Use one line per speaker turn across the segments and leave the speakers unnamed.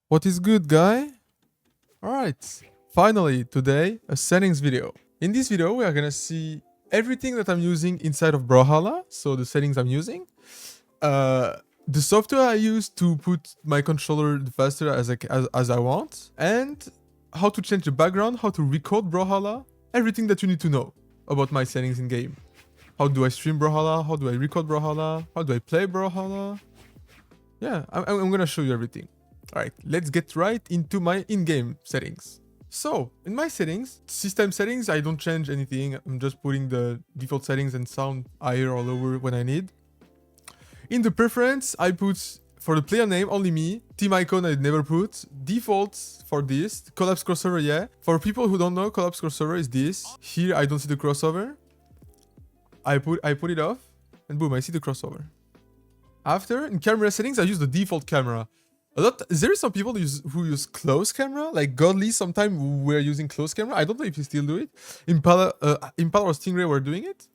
What is good, guy? Alright, finally, today, a settings video. In this video, we are gonna see everything that I'm using inside of Brawlhalla, so the settings I'm using, the software I use to put my controller faster as I want, and how to change the background, how to record Brawlhalla, everything that you need to know about my settings in game. How do I stream Brawlhalla? How do I record Brawlhalla? How do I play Brawlhalla? Yeah, I'm gonna show you everything. Alright, let's get right into my in-game settings. So, in my settings, system settings, I don't change anything. I'm just putting the default settings and sound higher or lower when I need. In the preference, I put, for the player name, only me. Team icon, I never put. Defaults for this. Collapse crossover, yeah. For people who don't know, collapse crossover is this. Here, I don't see the crossover. I put it off, and boom, I see the crossover. After, in camera settings, I use the default camera. There are some people who use close camera, like Godly. Sometimes we're using close camera. I don't know if you still do it. Impala or Stingray were doing it.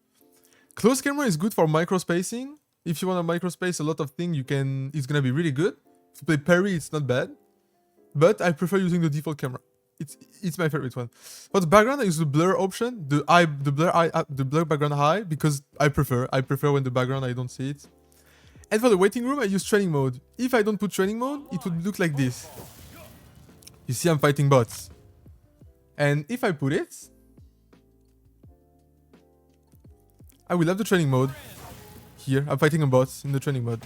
Close camera is good for micro spacing. If you want to micro space a lot of things, it's gonna be really good. If you play parry, it's not bad. But I prefer using the default camera. It's my favorite one. For the background, I use the blur option, the blur background high, because I prefer when the background I don't see it. And for the waiting room, I use training mode. If I don't put training mode, it would look like this. You see I'm fighting bots. And if I put it, I will have the training mode. Here, I'm fighting a bot in the training mode.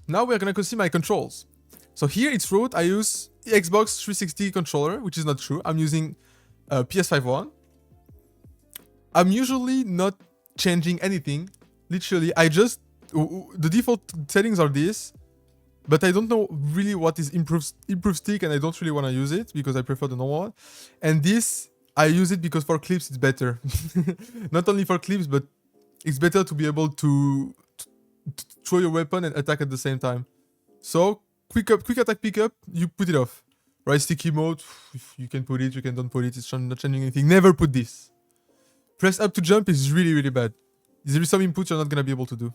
Now we're gonna go see my controls. So here it's root, I use Xbox 360 controller, which is not true. I'm using PS5 one. I'm usually not changing anything. Literally, the default settings are this, but I don't know really what is improve stick, and I don't really want to use it because I prefer the normal one. And this, I use it because for clips it's better. Not only for clips, but it's better to be able to throw your weapon and attack at the same time. So quick attack pickup, you put it off. Right sticky mode, you can put it, you can don't put it. It's not changing anything. Never put this. Press up to jump is really, really bad. There is some inputs you're not going to be able to do.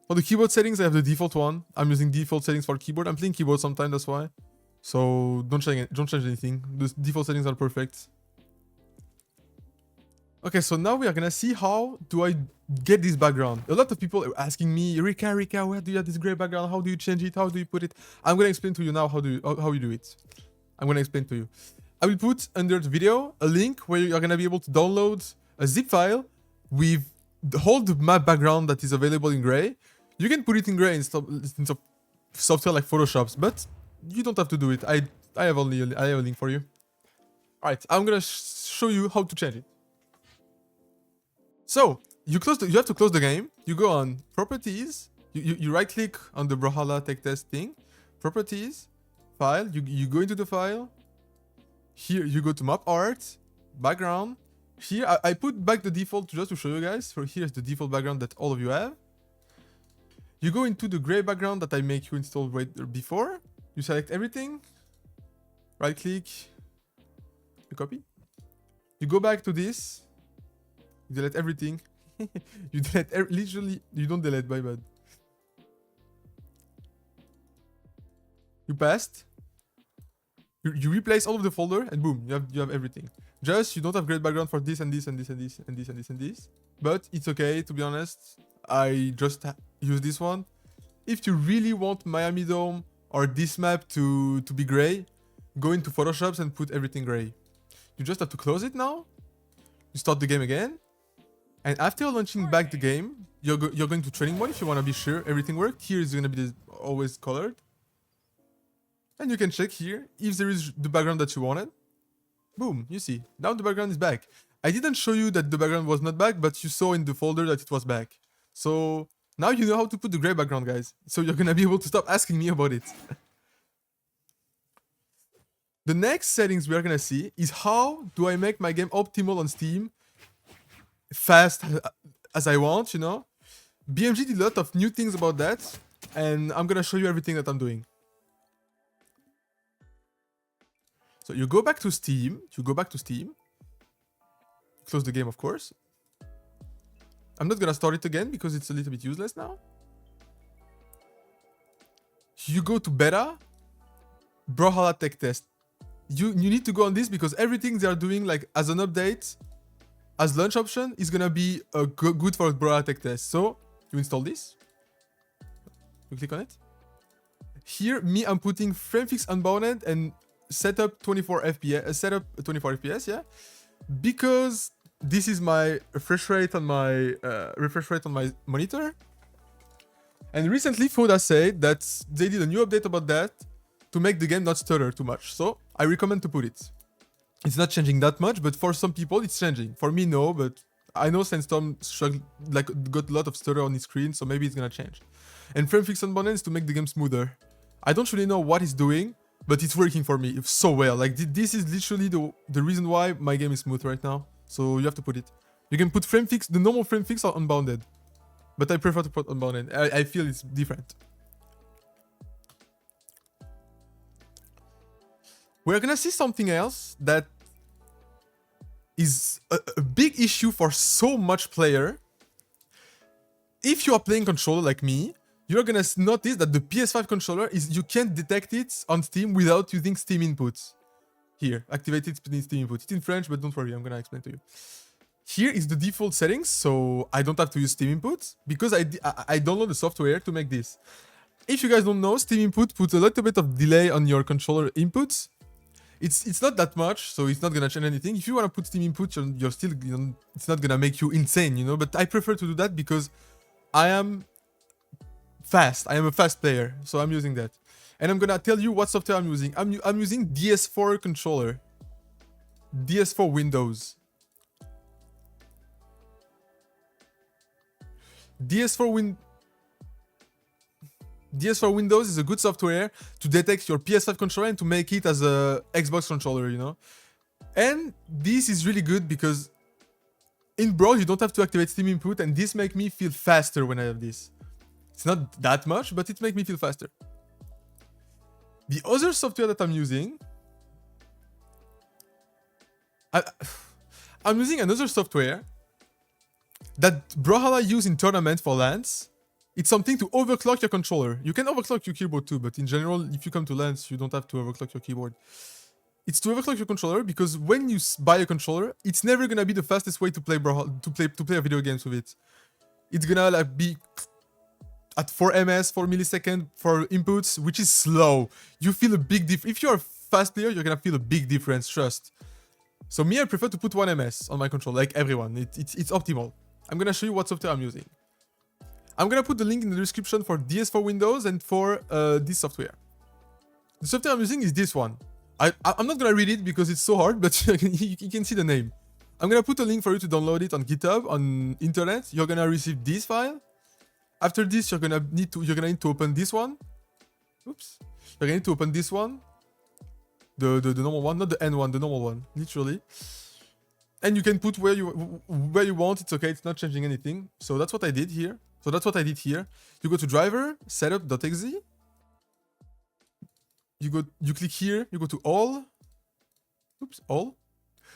For the keyboard settings, I have the default one. I'm using default settings for keyboard. I'm playing keyboard sometimes, that's why. So don't change anything. The default settings are perfect. Okay, so now we are going to see how do I get this background. A lot of people are asking me, Rikka, where do you have this gray background? How do you change it? How do you put it? I'm going to explain to you now how you do it. I'm going to explain to you. I will put under the video a link where you are going to be able to download a zip file with the whole map background that is available in gray. You can put it in gray instead of software like Photoshop, but you don't have to do it. I have a link for you. Alright, I'm going to show you how to change it. So, you have to close the game. You go on Properties. You right click on the Brawlhalla tech test thing. Properties, File. You go into the file. Here you go to map art, background. Here I put back the default just to show you guys. So here's the default background that all of you have. You go into the gray background that I make you install right before. You select everything. Right click. You copy. You go back to this. You delete everything. You delete literally. You don't delete. My bad. You passed. You replace all of the folder and boom, you have everything. Just you don't have great background for this and this and this and this and this and this and this. But it's okay, to be honest. I just use this one. If you really want Miami Dome or this map to be gray, go into Photoshop and put everything gray. You just have to close it now. You start the game again. And after launching back the game, you're going to training mode if you want to be sure everything worked. Here is going to be always colored. And you can check here if there is the background that you wanted. Boom, you see. Now the background is back. I didn't show you that the background was not back, but you saw in the folder that it was back. So now you know how to put the gray background, guys. So you're gonna be able to stop asking me about it. The next settings we are gonna see is how do I make my game optimal on Steam, fast as I want, you know. BMG did a lot of new things about that, and I'm gonna show you everything that I'm doing. So you go back to Steam. Close the game, of course. I'm not gonna start it again because it's a little bit useless now. You go to beta, BRAWLHALA tech test. You need to go on this because everything they are doing like as an update, as launch option is gonna be good for BRAWLHALA tech test. So you install this. You click on it. Here, I'm putting FrameFix unbounded and setup 24 FPS. Setup 24 FPS, yeah, because this is my refresh rate on my monitor. And recently, Foda said that they did a new update about that to make the game not stutter too much. So I recommend to put it. It's not changing that much, but for some people it's changing. For me, no, but I know Sandstorm got a lot of stutter on his screen, so maybe it's gonna change. And FrameFix unbounded is to make the game smoother. I don't really know what it's doing, but it's working for me so well. Like this is literally the reason why my game is smooth right now. So you have to put it. You can put FrameFix, the normal FrameFix or unbounded. But I prefer to put unbounded. I feel it's different. We're gonna see something else that is a big issue for so much player. If you are playing controller like me, you're gonna notice that the PS5 controller you can't detect it on Steam without using Steam inputs. Here, activated Steam input. It's in French, but don't worry, I'm gonna explain to you. Here is the default settings, so I don't have to use Steam inputs because I download the software to make this. If you guys don't know, Steam input puts a little bit of delay on your controller inputs. It's not that much, so it's not gonna change anything. If you wanna put Steam input, you're still, it's not gonna make you insane, you know. But I prefer to do that because I am fast. I am a fast player, so I'm using that. And I'm gonna tell you what software I'm using. I'm using DS4 controller, DS4 Windows. DS4 Windows is a good software to detect your PS5 controller and to make it as a Xbox controller, you know. And this is really good because in Brawl you don't have to activate Steam input, and this makes me feel faster when I have this. It's not that much, but it makes me feel faster. The other software that I'm using, I'm using another software that BRAWLHALA use in tournament for LANs. It's something to overclock your controller. You can overclock your keyboard too, but in general, if you come to LANs, you don't have to overclock your keyboard. It's to overclock your controller because when you buy a controller, it's never gonna be the fastest way to play to play video games with it. It's gonna like be at 4 ms, 4 milliseconds for inputs, which is slow. You feel a big difference. If you're a fast player, you're gonna feel a big difference, trust. So me, I prefer to put 1 ms on my controller, like everyone. It's optimal. I'm gonna show you what software I'm using. I'm gonna put the link in the description for DS4 Windows and for this software. The software I'm using is this one. I'm not gonna read it because it's so hard, but you can see the name. I'm gonna put a link for you to download it on GitHub, on internet. You're gonna receive this file. After this, you're gonna need to open this one. Oops. You're gonna need to open this one. The normal one, not the N one, the normal one, literally. And you can put where you want. It's okay. It's not changing anything. So that's what I did here. You go to driver, setup.exe. You click here. You go to all. Oops, all.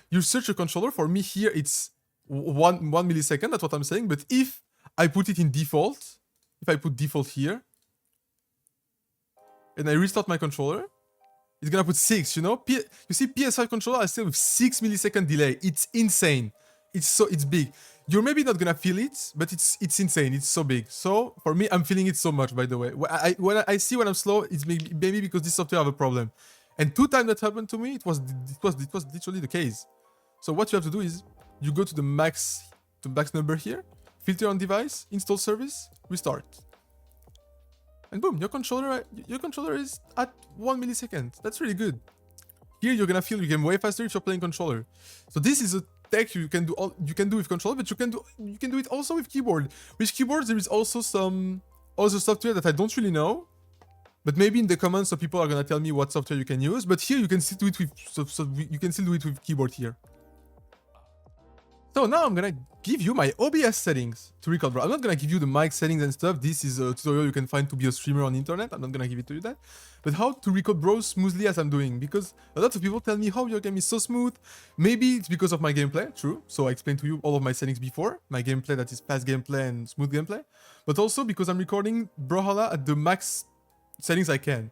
You search your controller. For me here, it's 1 millisecond. That's what I'm saying. But if I put it in default, if I put default here, and I restart my controller, it's gonna put 6, you know? You see PS5 controller, I still with 6 millisecond delay. It's insane. It's big. You're maybe not gonna feel it, but it's insane. It's so big. So for me, I'm feeling it so much, by the way. When I see when I'm slow, it's maybe because this software have a problem. And 2 times that happened to me, it was literally the case. So what you have to do is you go to the max number here, filter on device, install service, restart. And boom, your controller is at 1 millisecond. That's really good. Here you're gonna feel your game way faster if you're playing controller. So this is a tech you can do with controller, but you can do it also with keyboard. With keyboards, there is also some other software that I don't really know. But maybe in the comments, some people are gonna tell me what software you can use. But here you can still do it with you can still do it with keyboard here. So now I'm gonna give you my OBS settings to record, bro. I'm not gonna give you the mic settings and stuff. This is a tutorial you can find to be a streamer on the internet. I'm not gonna give it to you that. But how to record bro smoothly as I'm doing. Because a lot of people tell me, how your game is so smooth. Maybe it's because of my gameplay, true. So I explained to you all of my settings before. My gameplay, that is fast gameplay and smooth gameplay. But also because I'm recording Brawlhalla at the max settings I can.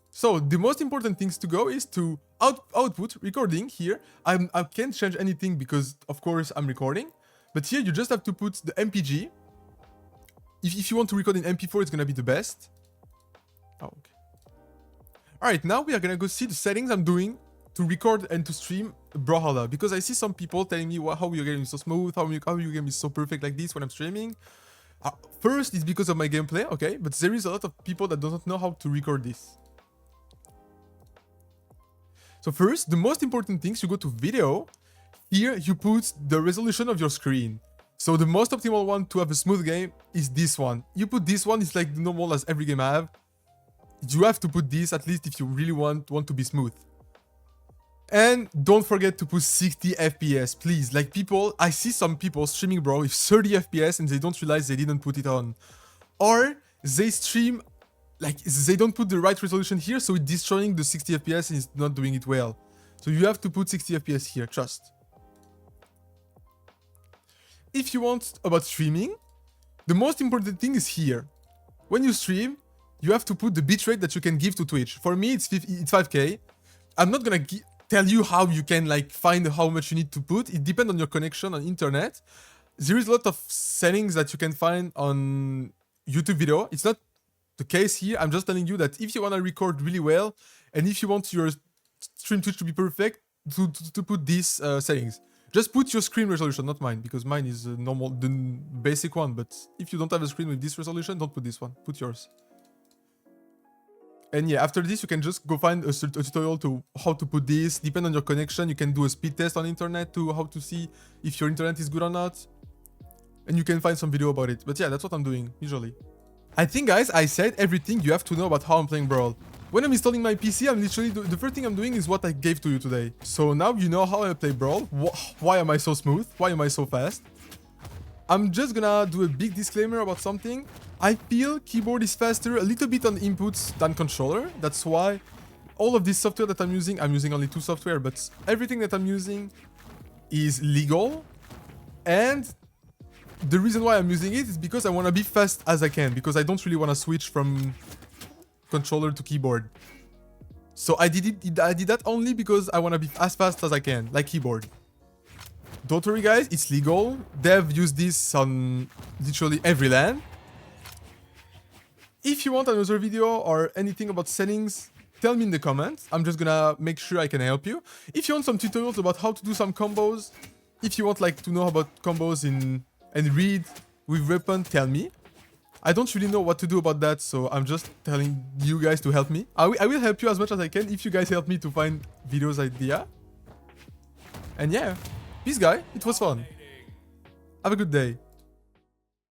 So the most important things to go is to output recording here. I can't change anything because of course I'm recording. But here you just have to put the MPG. If you want to record in MP4, it's gonna be the best. Oh, okay. Alright, now we are gonna go see the settings I'm doing to record and to stream Brawlhalla. Because I see some people telling me how your game is so smooth, how your game is so perfect like this when I'm streaming. First, it's because of my gameplay, okay? But there is a lot of people that don't know how to record this. So first, the most important things, you go to video. Here, you put the resolution of your screen. So the most optimal one to have a smooth game is this one. You put this one, it's like normal as every game I have. You have to put this, at least if you really want to be smooth. And don't forget to put 60 FPS, please. Like people, I see some people streaming, bro, with 30 FPS and they don't realize they didn't put it on. Or they stream, like they don't put the right resolution here, so it's destroying the 60 FPS and it's not doing it well. So you have to put 60 FPS here, trust. If you want about streaming, the most important thing is here. When you stream, you have to put the bitrate that you can give to Twitch. For me, it's 5K. I'm not gonna tell you how you can like find how much you need to put. It depends on your connection on internet. There is a lot of settings that you can find on YouTube video. It's not the case here. I'm just telling you that if you want to record really well and if you want your stream Twitch to be perfect, to put these settings. Just put your screen resolution, not mine, because mine is normal, the basic one. But if you don't have a screen with this resolution, don't put this one. Put yours. And yeah, after this, you can just go find a tutorial to how to put this. Depend on your connection. You can do a speed test on internet to how to see if your internet is good or not. And you can find some video about it. But yeah, that's what I'm doing, usually. I think, guys, I said everything you have to know about how I'm playing Brawl. When I'm installing my PC, I'm literally... The first thing I'm doing is what I gave to you today. So now you know how I play Brawl. Why am I so smooth? Why am I so fast? I'm just gonna do a big disclaimer about something. I feel keyboard is faster a little bit on inputs than controller. That's why all of this software that I'm using only 2 software, but everything that I'm using is legal. And the reason why I'm using it is because I want to be fast as I can, because I don't really want to switch from controller to keyboard. So I did that only because I want to be as fast as I can, like keyboard. Don't worry, guys, it's legal. They've used this on literally every LAN. If you want another video or anything about settings, tell me in the comments. I'm just gonna make sure I can help you. If you want some tutorials about how to do some combos, if you want like to know about combos and read with weapon, tell me. I don't really know what to do about that, so I'm just telling you guys to help me. I will help you as much as I can if you guys help me to find videos idea. And yeah, peace, guy. It was fun. Have a good day.